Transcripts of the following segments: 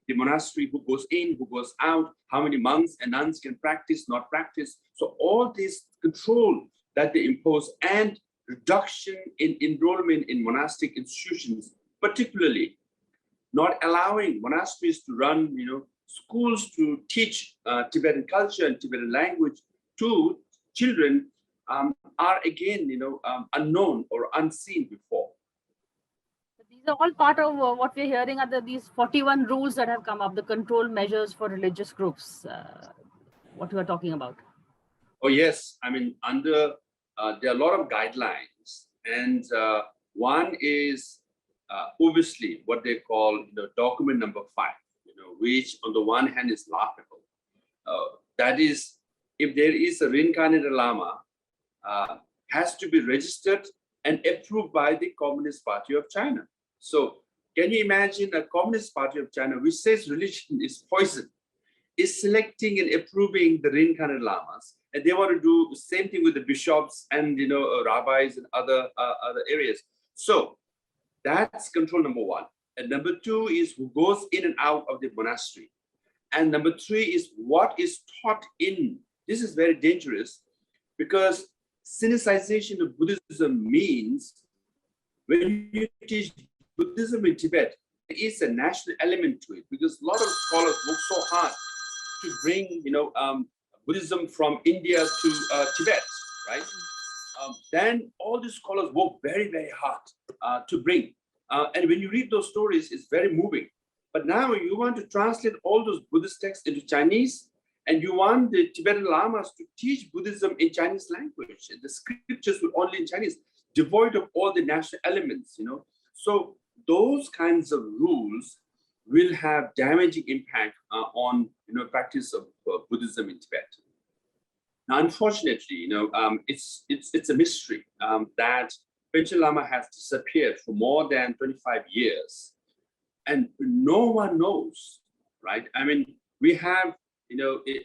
the monastery, who goes in, who goes out, how many monks and nuns can practice, not practice. So all this control that they impose and reduction in enrollment in monastic institutions, particularly not allowing monasteries to run, schools to teach Tibetan culture and Tibetan language to children are again, unknown or unseen before. These are all part of what we're hearing are these 41 rules that have come up, the control measures for religious groups, what you are talking about. Oh, yes. I mean, there are a lot of guidelines. And one is obviously what they call document number 5, which on the one hand is laughable. That is, if there is a reincarnated Lama, has to be registered and approved by the Communist Party of China. So can you imagine a Communist Party of China, which says religion is poison, is selecting and approving the reincarnated Lamas, and they want to do the same thing with the bishops and rabbis and other areas. So that's control number 1. And number 2 is who goes in and out of the monastery. And number 3 is what is taught in. This is very dangerous because Sinicization of Buddhism means when you teach Buddhism in Tibet, there is a national element to it because a lot of scholars work so hard to bring, Buddhism from India to Tibet, right? Then all these scholars work very, very hard to bring. And when you read those stories, it's very moving. But now you want to translate all those Buddhist texts into Chinese, and you want the Tibetan Lamas to teach Buddhism in Chinese language. And the scriptures will only in Chinese, devoid of all the national elements, So those kinds of rules will have damaging impact on practice of Buddhism in Tibet. Now, unfortunately, it's a mystery that Panchen Lama has disappeared for more than 25 years, and no one knows, right? I mean, we have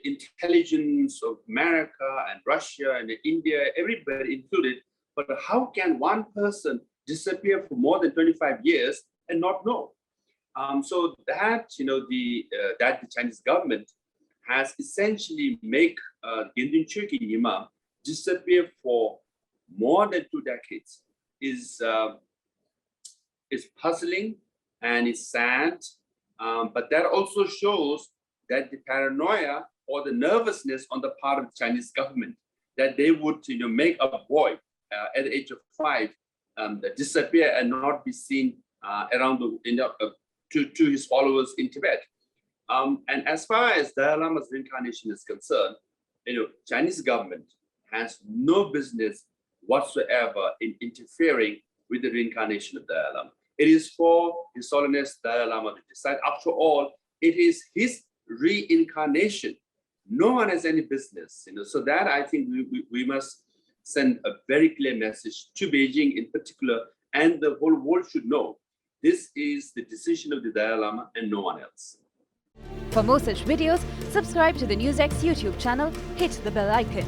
intelligence of America and Russia and India, everybody included, but how can one person disappear for more than 25 years and not know? So that that the Chinese government has essentially make Gendun Chökyi Nyima disappear for more than 2 decades is puzzling and it's sad, but that also shows that the paranoia or the nervousness on the part of the Chinese government that they would make a boy at the age of 5 disappear and not be seen around to his followers in Tibet. And as far as Dalai Lama's reincarnation is concerned, Chinese government has no business whatsoever in interfering with the reincarnation of Dalai Lama. It is for His Holiness Dalai Lama to decide. After all, it is his reincarnation. No one has any business, So that I think we must send a very clear message to Beijing in particular, and the whole world should know this is the decision of the Dalai Lama and no one else. For more such videos, subscribe to the NewsX YouTube channel, hit the bell icon.